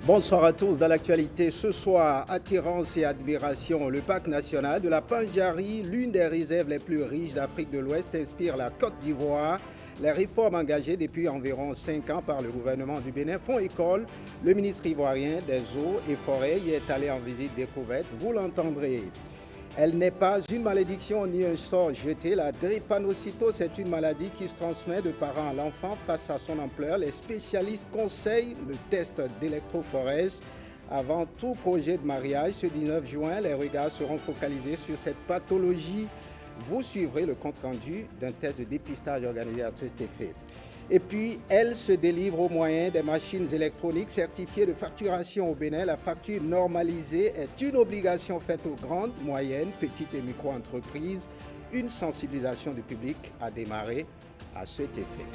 Bonsoir à tous. Dans l'actualité ce soir, attirance et admiration. Le parc national de la Pandjari, l'une des réserves les plus riches d'Afrique de l'Ouest, inspire la Côte d'Ivoire. Les réformes engagées depuis environ 5 ans par le gouvernement du Bénin font école. Le ministre ivoirien des Eaux et Forêts y est allé en visite découverte. Vous l'entendrez. Elle n'est pas une malédiction ni un sort jeté. La drépanocytose est une maladie qui se transmet de parent à l'enfant. Face à son ampleur, les spécialistes conseillent le test d'électrophorèse. Avant tout projet de mariage, ce 19 juin, les regards seront focalisés sur cette pathologie. Vous suivrez le compte-rendu d'un test de dépistage organisé à cet effet. Et puis, elle se délivre au moyen des machines électroniques certifiées de facturation au Bénin. La facture normalisée est une obligation faite aux grandes, moyennes, petites et micro-entreprises. Une sensibilisation du public a démarré à cet effet.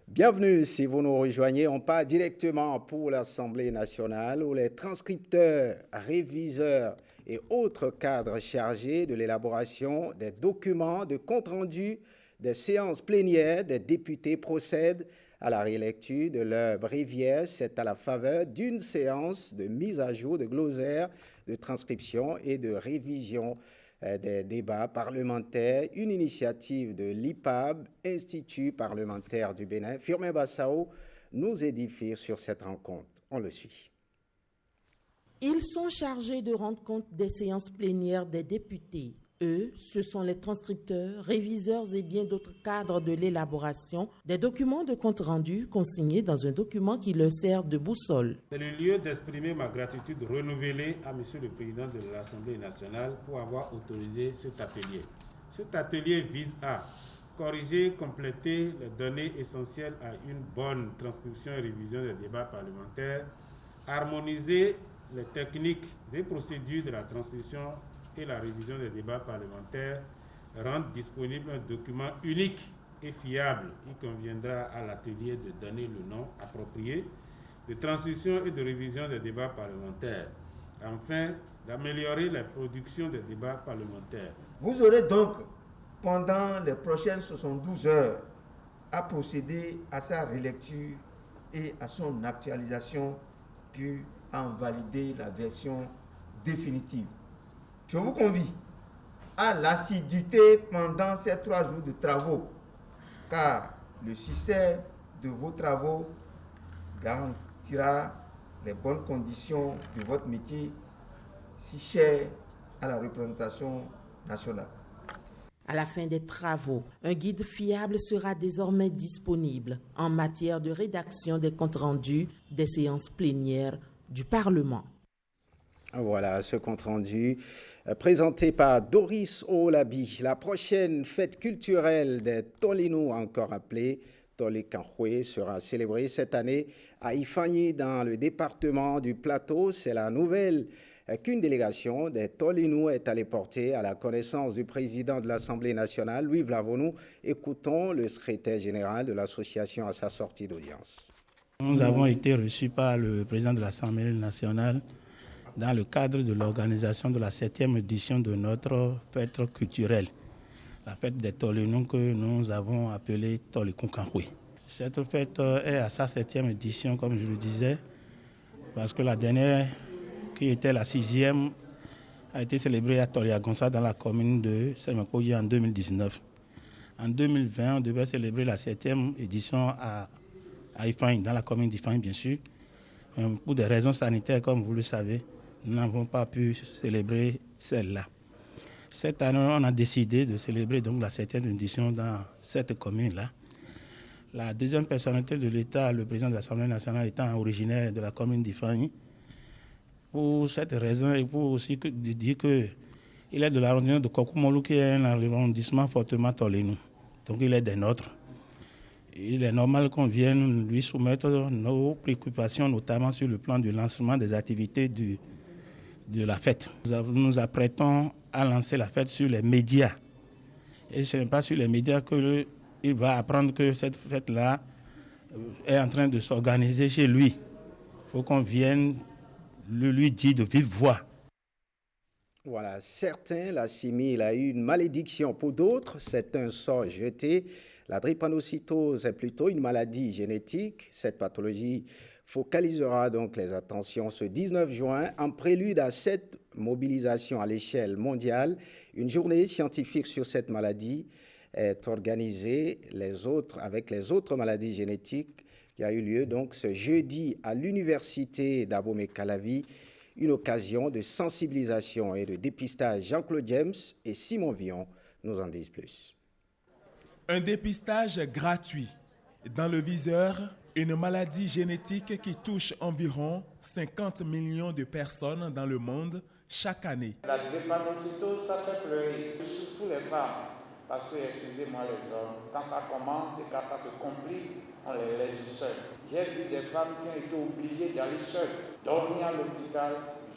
Bienvenue si vous nous rejoignez. On part directement pour l'Assemblée nationale où les transcripteurs, réviseurs et autres cadres chargés de l'élaboration des documents de compte-rendu des séances plénières des députés procèdent à la rélecture de leur bréviaire. C'est à la faveur d'une séance de mise à jour de glossaire, de transcription et de révision des débats parlementaires, une initiative de l'IPAB, Institut parlementaire du Bénin. Firmin Bassao nous édifie sur cette rencontre. On le suit. Ils sont chargés de rendre compte des séances plénières des députés. Eux, ce sont les transcripteurs, réviseurs et bien d'autres cadres de l'élaboration des documents de compte-rendu consignés dans un document qui leur sert de boussole. C'est le lieu d'exprimer ma gratitude renouvelée à Monsieur le Président de l'Assemblée nationale pour avoir autorisé cet atelier. Cet atelier vise à corriger, compléter les données essentielles à une bonne transcription et révision des débats parlementaires, harmoniser les techniques et procédures de la transcription et la révision des débats parlementaires, rendre disponible un document unique et fiable. Il conviendra à l'atelier de donner le nom approprié de transcription et de révision des débats parlementaires, afin d'améliorer la production des débats parlementaires. Vous aurez donc, pendant les prochaines 72 heures, à procéder à sa relecture et à son actualisation, puis à en valider la version définitive. Je vous convie à l'assiduité pendant ces 3 jours de travaux, car le succès de vos travaux garantira les bonnes conditions de votre métier si cher à la représentation nationale. À la fin des travaux, un guide fiable sera désormais disponible en matière de rédaction des comptes rendus des séances plénières du Parlement. Voilà ce compte-rendu présenté par Doris Olabi. La prochaine fête culturelle des Tolinou, encore appelée Tolikanhwe, sera célébrée cette année à Ifani dans le département du Plateau. C'est la nouvelle qu'une délégation des Tolinou est allée porter à la connaissance du président de l'Assemblée nationale, Louis Vlavonou. Écoutons le secrétaire général de l'association à sa sortie d'audience. Nous avons été reçus par le président de l'Assemblée nationale dans le cadre de l'organisation de la 7e édition de notre fête culturelle, la fête des Tolinou que nous avons appelée Tolikanhwe. Cette fête est à sa 7e édition, comme je le disais, parce que la dernière, qui était la 6e, a été célébrée à Toliagonsa dans la commune de Semekoji en 2019. En 2020, on devait célébrer la 7e édition à Ifani, dans la commune d'Ifani bien sûr. Mais pour des raisons sanitaires, comme vous le savez, nous n'avons pas pu célébrer celle-là. Cette année, on a décidé de célébrer donc la 7e édition dans cette commune-là. La deuxième personnalité de l'État, le président de l'Assemblée nationale, étant originaire de la commune d'Ifani. Pour cette raison et pour aussi dire qu'il est de l'arrondissement de Kokumolu, qui est un arrondissement fortement Tolinou. Donc il est des nôtres. Il est normal qu'on vienne lui soumettre nos préoccupations, notamment sur le plan du lancement des activités de la fête. Nous nous apprêtons à lancer la fête sur les médias. Et ce n'est pas sur les médias qu'il va apprendre que cette fête-là est en train de s'organiser chez lui. Il faut qu'on vienne lui dire de vive voix. Voilà, certains l'assimilent à une malédiction. Pour d'autres, c'est un sort jeté. La drépanocytose est plutôt une maladie génétique. Cette pathologie focalisera donc les attentions ce 19 juin en prélude à cette mobilisation à l'échelle mondiale. Une journée scientifique sur cette maladie est organisée avec les autres maladies génétiques qui a eu lieu donc ce jeudi à l'université d'Abomey-Calavi, une occasion de sensibilisation et de dépistage. Jean-Claude James et Simon Vion nous en disent plus. Un dépistage gratuit. Dans le viseur, une maladie génétique qui touche environ 50 millions de personnes dans le monde chaque année. La drépanocytose, ça fait pleurer, surtout les femmes. Parce que, excusez-moi les hommes, quand ça commence et quand ça se complique, on les laisse seuls. J'ai vu des femmes qui ont été obligées d'aller seules, dormir à l'hôpital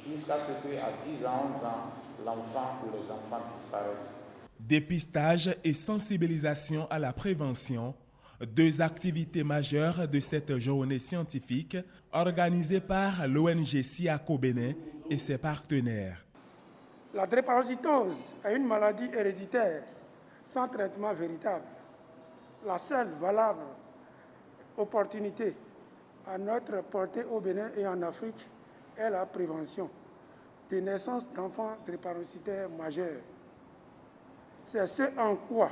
jusqu'à ce qu'à 10 ans, 11 ans, l'enfant ou les enfants disparaissent. Dépistage et sensibilisation à la prévention, deux activités majeures de cette journée scientifique organisée par l'ONG SIACO Bénin et ses partenaires. La drépanocytose est une maladie héréditaire sans traitement véritable. La seule valable opportunité à notre portée au Bénin et en Afrique est la prévention des naissances d'enfants drépanocytaires majeurs. C'est ce en quoi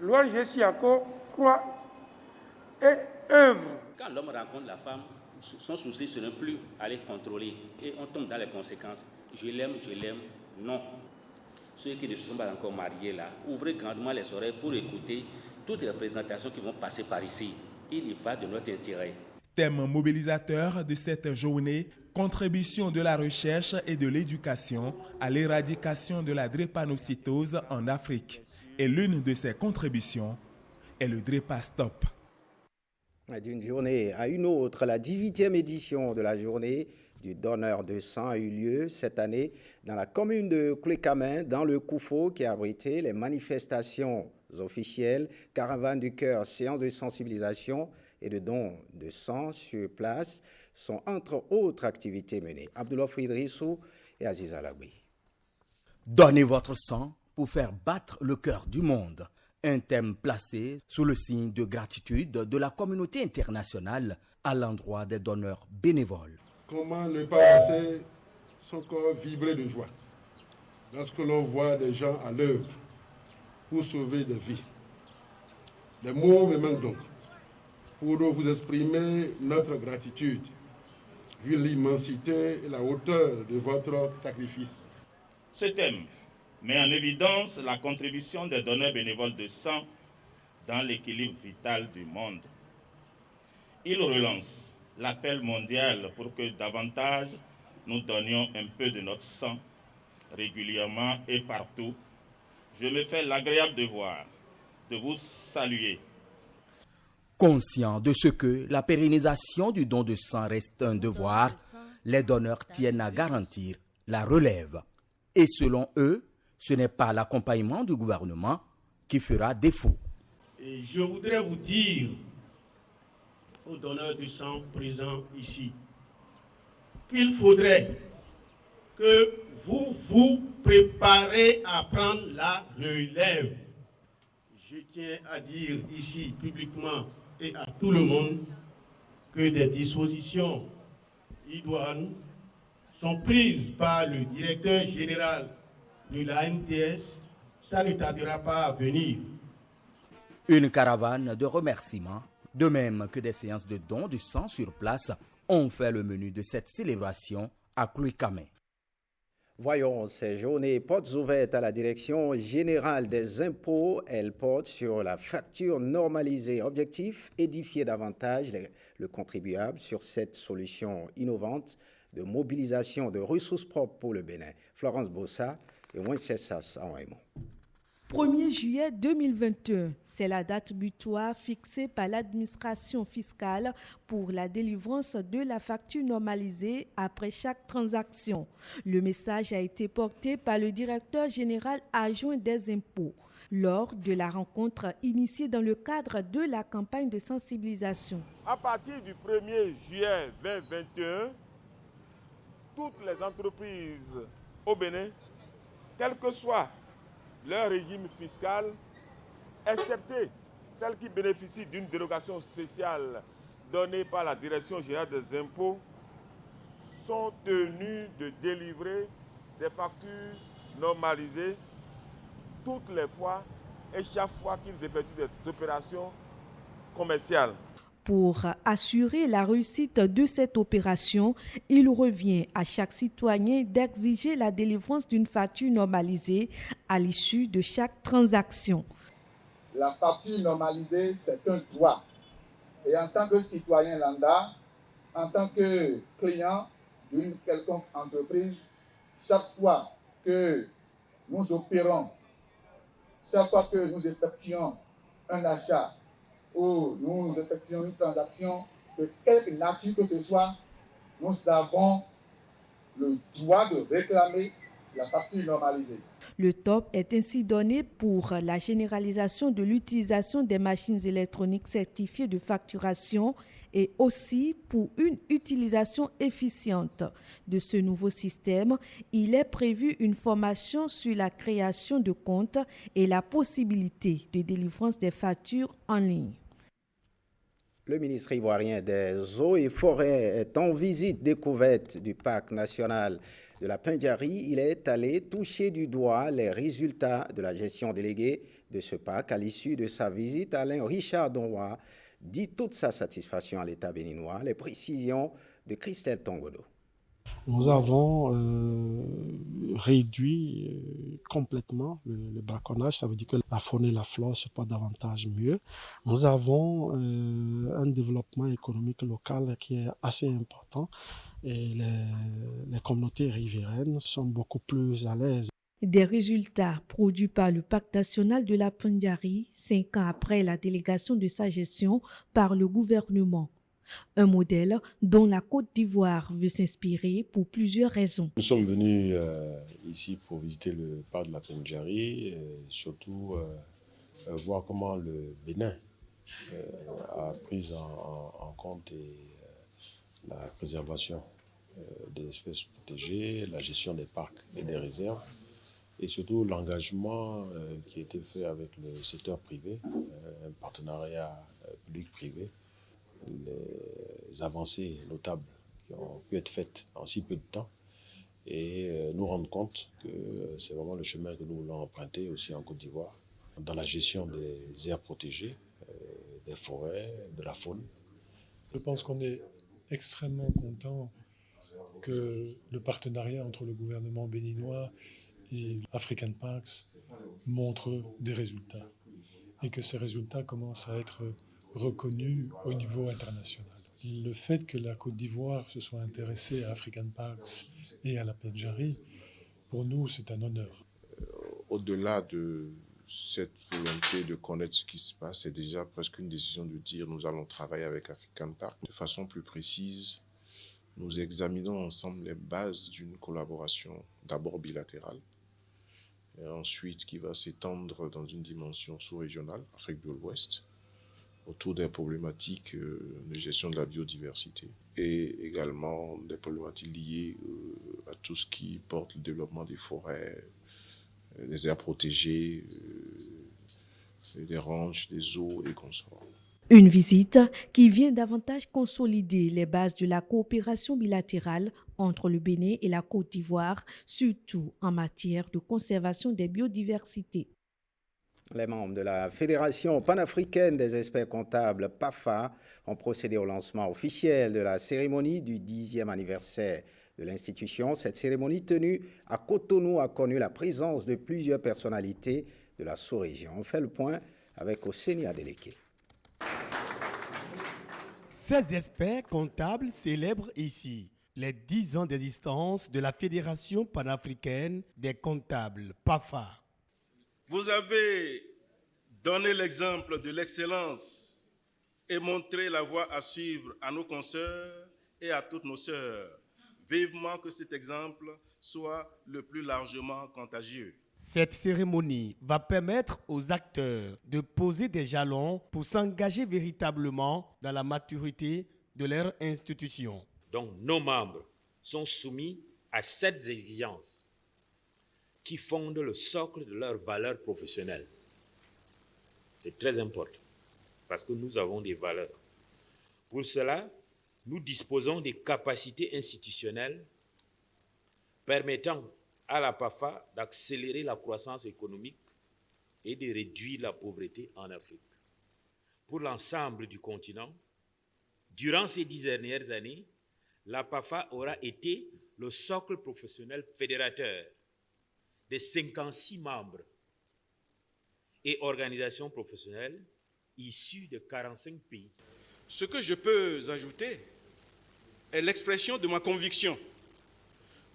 l'ONG SIACO croit et œuvre. Quand l'homme rencontre la femme, son souci ce n'est plus aller contrôler et on tombe dans les conséquences. Je l'aime, non. Ceux qui ne se sont pas encore mariés là, ouvrez grandement les oreilles pour écouter toutes les présentations qui vont passer par ici. Il y va de notre intérêt. Thème mobilisateur de cette journée, contribution de la recherche et de l'éducation à l'éradication de la drépanocytose en Afrique. Et l'une de ces contributions est le Drépastop. D'une journée à une autre, la 18e édition de la journée du donneur de sang a eu lieu cette année dans la commune de Clécamin, dans le Koufo, qui a abrité les manifestations officielles, caravane du cœur, séances de sensibilisation et de dons de sang sur place sont entre autres activités menées. Abdoulaye Idrissou et Aziz Alaoui. Donnez votre sang pour faire battre le cœur du monde. Un thème placé sous le signe de gratitude de la communauté internationale à l'endroit des donneurs bénévoles. Comment ne pas laisser son corps vibrer de joie lorsque l'on voit des gens à l'œuvre pour sauver des vies. Les mots me manquent donc pour vous exprimer notre gratitude vu l'immensité et la hauteur de votre sacrifice. Ce thème met en évidence la contribution des donneurs bénévoles de sang dans l'équilibre vital du monde. Il relance l'appel mondial pour que davantage nous donnions un peu de notre sang régulièrement et partout. Je me fais l'agréable devoir de vous saluer. Conscients de ce que la pérennisation du don de sang reste un devoir, les donneurs tiennent à garantir la relève. Et selon eux, ce n'est pas l'accompagnement du gouvernement qui fera défaut. Et je voudrais vous dire aux donneurs de sang présents ici qu'il faudrait que vous vous préparez à prendre la relève. Je tiens à dire ici publiquement et à tout le monde que des dispositions idoines sont prises par le directeur général de l'ANTS. Ça ne tardera pas à venir. Une caravane de remerciements, de même que des séances de dons de sang sur place, ont fait le menu de cette célébration à Clécamin. Voyons ces journées portes ouvertes à la Direction générale des impôts. Elles portent sur la facture normalisée. Objectif, édifier davantage le contribuable sur cette solution innovante de mobilisation de ressources propres pour le Bénin. Florence Bossa et Wenceslao Aouaimo. 1er juillet 2021, c'est la date butoir fixée par l'administration fiscale pour la délivrance de la facture normalisée après chaque transaction. Le message a été porté par le directeur général adjoint des impôts lors de la rencontre initiée dans le cadre de la campagne de sensibilisation. À partir du 1er juillet 2021, toutes les entreprises au Bénin, quel que soit leur régime fiscal, excepté celles qui bénéficient d'une dérogation spéciale donnée par la Direction générale des impôts sont tenues de délivrer des factures normalisées toutes les fois et chaque fois qu'ils effectuent des opérations commerciales. Pour assurer la réussite de cette opération, il revient à chaque citoyen d'exiger la délivrance d'une facture normalisée à l'issue de chaque transaction. La facture normalisée, c'est un droit. Et en tant que citoyen lambda, en tant que client d'une quelconque entreprise, chaque fois que nous opérons, chaque fois que nous effectuons un achat ou nous effectuons une transaction de quelque nature que ce soit, nous avons le droit de réclamer la facture normalisée. Le top est ainsi donné pour la généralisation de l'utilisation des machines électroniques certifiées de facturation et aussi pour une utilisation efficiente de ce nouveau système. Il est prévu une formation sur la création de comptes et la possibilité de délivrance des factures en ligne. Le ministre ivoirien des Eaux et Forêts est en visite découverte du parc national de la Pendjari. Il est allé toucher du doigt les résultats de la gestion déléguée de ce parc. À l'issue de sa visite, Alain Richard Donwa dit toute sa satisfaction à l'État béninois. Les précisions de Christelle Tongodo. Nous avons réduit complètement le braconnage, ça veut dire que la faune et la flore se portent davantage mieux. Nous avons un développement économique local qui est assez important et les communautés riveraines sont beaucoup plus à l'aise. Des résultats produits par le Parc national de la Pendjari, 5 ans après la délégation de sa gestion par le gouvernement. Un modèle dont la Côte d'Ivoire veut s'inspirer pour plusieurs raisons. Nous sommes venus ici pour visiter le parc de la Pendjari et surtout voir comment le Bénin a pris en compte la préservation des espèces protégées, la gestion des parcs et des réserves et surtout l'engagement qui a été fait avec le secteur privé, un partenariat public-privé. Les avancées notables qui ont pu être faites en si peu de temps et nous rendre compte que c'est vraiment le chemin que nous voulons emprunter aussi en Côte d'Ivoire dans la gestion des aires protégées, des forêts, de la faune. Je pense qu'on est extrêmement content que le partenariat entre le gouvernement béninois et African Parks montre des résultats et que ces résultats commencent à être reconnu au niveau international. Le fait que la Côte d'Ivoire se soit intéressée à African Parks et à la Pendjari, pour nous, c'est un honneur. Au-delà de cette volonté de connaître ce qui se passe, c'est déjà presque une décision de dire nous allons travailler avec African Parks. De façon plus précise, nous examinons ensemble les bases d'une collaboration d'abord bilatérale et ensuite qui va s'étendre dans une dimension sous-régionale, Afrique de l'Ouest, autour des problématiques de gestion de la biodiversité et également des problématiques liées à tout ce qui porte le développement des forêts, des aires protégées, des ranges, des eaux et consorts. Une visite qui vient davantage consolider les bases de la coopération bilatérale entre le Bénin et la Côte d'Ivoire, surtout en matière de conservation des biodiversités. Les membres de la Fédération panafricaine des experts comptables, PAFA, ont procédé au lancement officiel de la cérémonie du 10e anniversaire de l'institution. Cette cérémonie tenue à Cotonou a connu la présence de plusieurs personnalités de la sous-région. On fait le point avec Oseni Adeleke. Ces experts comptables célèbrent ici les 10 ans d'existence de la Fédération panafricaine des comptables, PAFA. Vous avez donné l'exemple de l'excellence et montré la voie à suivre à nos consoeurs et à toutes nos sœurs. Vivement que cet exemple soit le plus largement contagieux. Cette cérémonie va permettre aux acteurs de poser des jalons pour s'engager véritablement dans la maturité de leur institution. Donc nos membres sont soumis à cette exigence qui fondent le socle de leurs valeurs professionnelles. C'est très important. parce que nous avons des valeurs. Pour cela, nous disposons des capacités institutionnelles permettant à la PAFA d'accélérer la croissance économique et de réduire la pauvreté en Afrique. Pour l'ensemble du continent, durant ces 10 dernières années, la PAFA aura été le socle professionnel fédérateur des 56 membres et organisations professionnelles issues de 45 pays. Ce que je peux ajouter est l'expression de ma conviction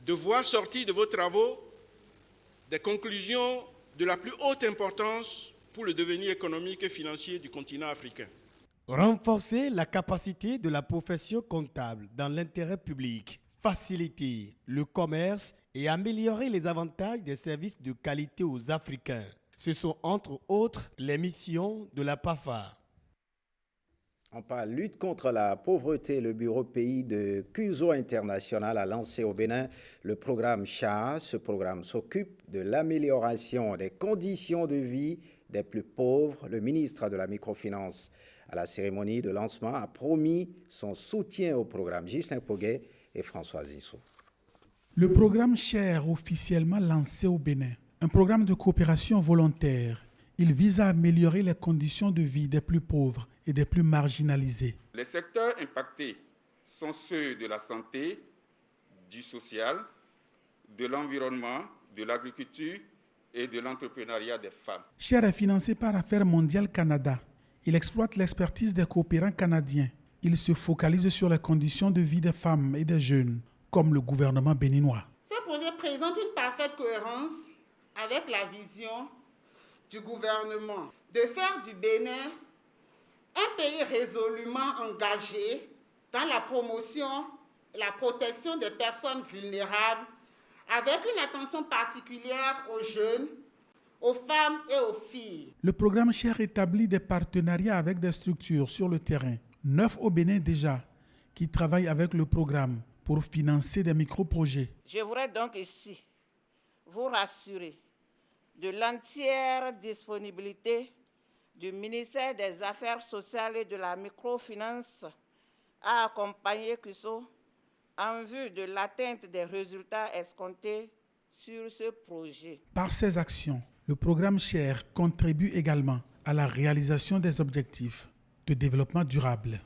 de voir sortir de vos travaux des conclusions de la plus haute importance pour le devenir économique et financier du continent africain. Renforcer la capacité de la profession comptable dans l'intérêt public, faciliter le commerce et améliorer les avantages des services de qualité aux Africains. Ce sont entre autres les missions de la PAFA. On parle lutte contre la pauvreté. Le bureau pays de CUSO International a lancé au Bénin le programme CHA. Ce programme s'occupe de l'amélioration des conditions de vie des plus pauvres. Le ministre de la Microfinance, à la cérémonie de lancement, a promis son soutien au programme. Ghislain Poguet et François Zissou. Le programme CHER, officiellement lancé au Bénin, un programme de coopération volontaire. Il vise à améliorer les conditions de vie des plus pauvres et des plus marginalisés. Les secteurs impactés sont ceux de la santé, du social, de l'environnement, de l'agriculture et de l'entrepreneuriat des femmes. CHER est financé par Affaires mondiales Canada. Il exploite l'expertise des coopérants canadiens. Il se focalise sur les conditions de vie des femmes et des jeunes, comme le gouvernement béninois. Ce projet présente une parfaite cohérence avec la vision du gouvernement de faire du Bénin un pays résolument engagé dans la promotion et la protection des personnes vulnérables, avec une attention particulière aux jeunes, aux femmes et aux filles. Le programme CHER établit des partenariats avec des structures sur le terrain, 9 au Bénin déjà, qui travaillent avec le programme pour financer des micro-projets. Je voudrais donc ici vous rassurer de l'entière disponibilité du ministère des Affaires sociales et de la microfinance à accompagner CUSO en vue de l'atteinte des résultats escomptés sur ce projet. Par ces actions, le programme CHER contribue également à la réalisation des objectifs de développement durable.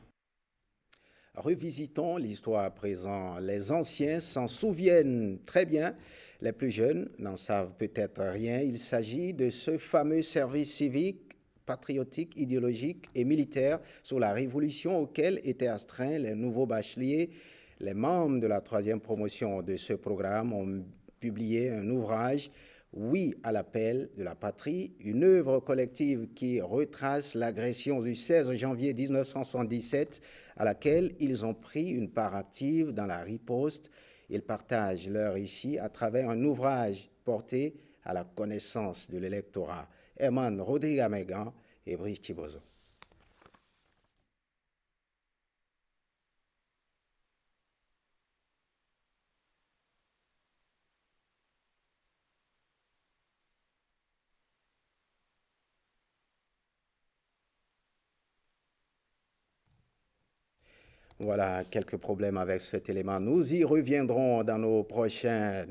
Revisitons l'histoire à présent. Les anciens s'en souviennent très bien. Les plus jeunes n'en savent peut-être rien. Il s'agit de ce fameux service civique, patriotique, idéologique et militaire sous la Révolution auquel étaient astreints les nouveaux bacheliers. Les membres de la 3e promotion de ce programme ont publié un ouvrage, Oui à l'appel de la patrie, une œuvre collective qui retrace l'agression du 16 janvier 1977 à laquelle ils ont pris une part active dans la riposte. Ils partagent leur récit à travers un ouvrage porté à la connaissance de l'électorat. Herman Rodrigue-Amégan et Brice Thibozo. Voilà, quelques problèmes avec cet élément. Nous y reviendrons dans nos prochains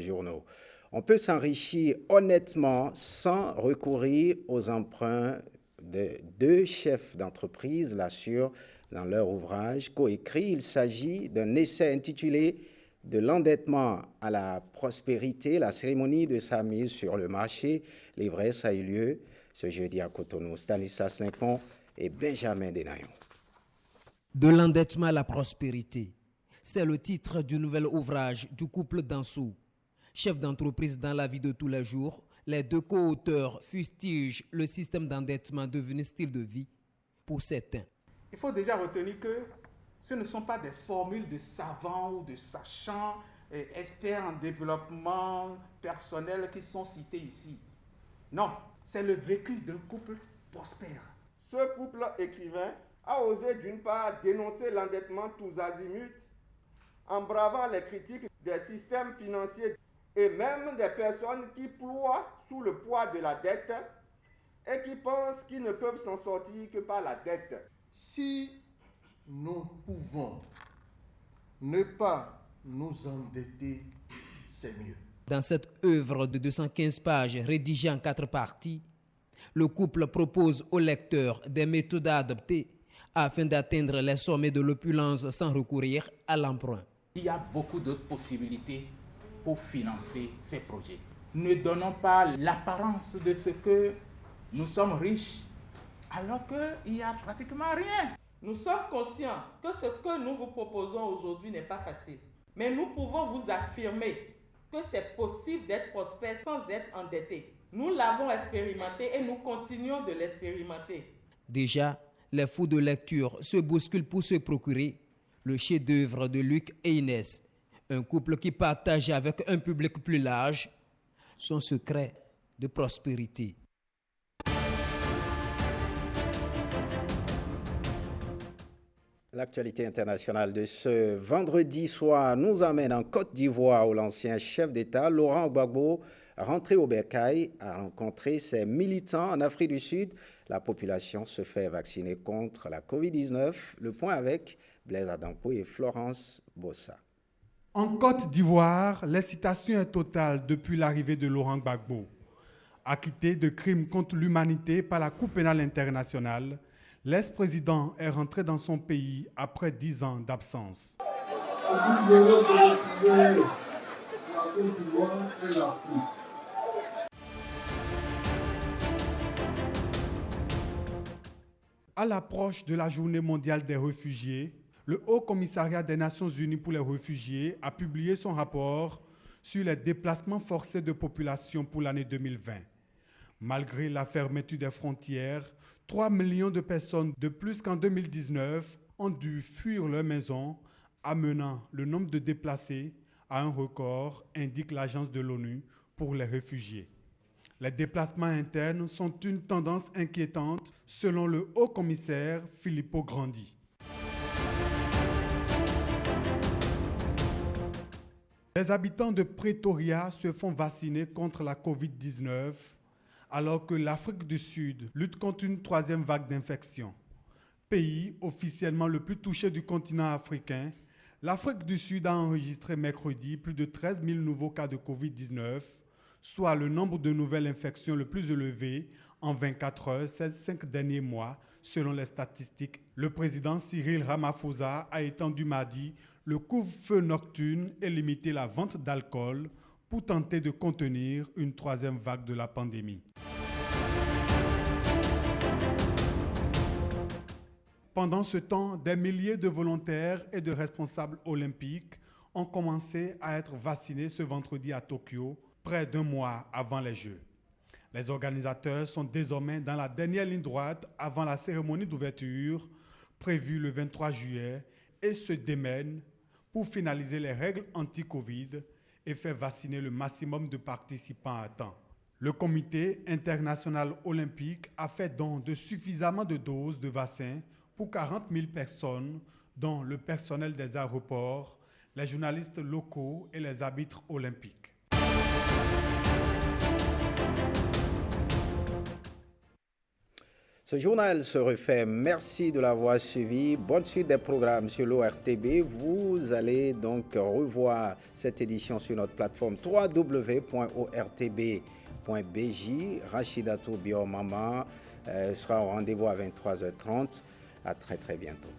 journaux. On peut s'enrichir honnêtement sans recourir aux emprunts de 2 chefs d'entreprise, l'assurent dans leur ouvrage coécrit. Il s'agit d'un essai intitulé « De l'endettement à la prospérité », la cérémonie de sa mise sur le marché. L'ivresse a eu lieu ce jeudi à Cotonou. Stanislas Limpon et Benjamin Denayon. De l'endettement à la prospérité, c'est le titre du nouvel ouvrage du couple Dansou. Chef d'entreprise dans la vie de tous les jours, les 2 co-auteurs fustigent le système d'endettement devenu style de vie pour certains. Il faut déjà retenir que ce ne sont pas des formules de savants ou de sachants, experts en développement personnel qui sont cités ici. Non, c'est le vécu d'un couple prospère. Ce couple écrivain a osé d'une part dénoncer l'endettement tous azimuts en bravant les critiques des systèmes financiers et même des personnes qui ploient sous le poids de la dette et qui pensent qu'ils ne peuvent s'en sortir que par la dette. Si nous pouvons ne pas nous endetter, c'est mieux. Dans cette œuvre de 215 pages rédigée en 4 parties, le couple propose au lecteur des méthodes adoptées afin d'atteindre les sommets de l'opulence sans recourir à l'emprunt. Il y a beaucoup d'autres possibilités pour financer ces projets. Ne donnons pas l'apparence de ce que nous sommes riches alors qu'il n'y a pratiquement rien. Nous sommes conscients que ce que nous vous proposons aujourd'hui n'est pas facile. Mais nous pouvons vous affirmer que c'est possible d'être prospère sans être endetté. Nous l'avons expérimenté et nous continuons de l'expérimenter. Déjà, les fous de lecture se bousculent pour se procurer le chef-d'œuvre de Luc et Inès, un couple qui partage avec un public plus large son secret de prospérité. L'actualité internationale de ce vendredi soir nous amène en Côte d'Ivoire où l'ancien chef d'État, Laurent Gbagbo, rentré au Bercail, a rencontré ses militants en Afrique du Sud. La population se fait vacciner contre la Covid-19. Le point avec Blaise Adampo et Florence Bossa. En Côte d'Ivoire, l'excitation est totale depuis l'arrivée de Laurent Gbagbo. Acquitté de crimes contre l'humanité par la Cour pénale internationale, l'ex-président est rentré dans son pays après 10 ans d'absence. À l'approche de la Journée mondiale des réfugiés, le Haut Commissariat des Nations Unies pour les réfugiés a publié son rapport sur les déplacements forcés de population pour l'année 2020. Malgré la fermeture des frontières, 3 millions de personnes de plus qu'en 2019 ont dû fuir leur maison, amenant le nombre de déplacés à un record, indique l'Agence de l'ONU pour les réfugiés. Les déplacements internes sont une tendance inquiétante selon le haut-commissaire Filippo Grandi. Les habitants de Pretoria se font vacciner contre la Covid-19 alors que l'Afrique du Sud lutte contre une 3e vague d'infection. Pays officiellement le plus touché du continent africain, l'Afrique du Sud a enregistré mercredi plus de 13 000 nouveaux cas de Covid-19, soit le nombre de nouvelles infections le plus élevé en 24 heures ces 5 derniers mois, selon les statistiques. Le président Cyril Ramaphosa a étendu mardi le couvre-feu nocturne et limité la vente d'alcool pour tenter de contenir une 3e vague de la pandémie. Pendant ce temps, des milliers de volontaires et de responsables olympiques ont commencé à être vaccinés ce vendredi à Tokyo, près d'un mois avant les Jeux. Les organisateurs sont désormais dans la dernière ligne droite avant la cérémonie d'ouverture, prévue le 23 juillet, et se démènent pour finaliser les règles anti-Covid et faire vacciner le maximum de participants à temps. Le Comité international olympique a fait don de suffisamment de doses de vaccins pour 40 000 personnes, dont le personnel des aéroports, les journalistes locaux et les arbitres olympiques. Ce journal se refait. Merci de l'avoir suivi. Bonne suite des programmes sur l'ORTB. Vous allez donc revoir cette édition sur notre plateforme www.ortb.bj. Rachidatou Biomama sera au rendez-vous à 23h30. À très bientôt.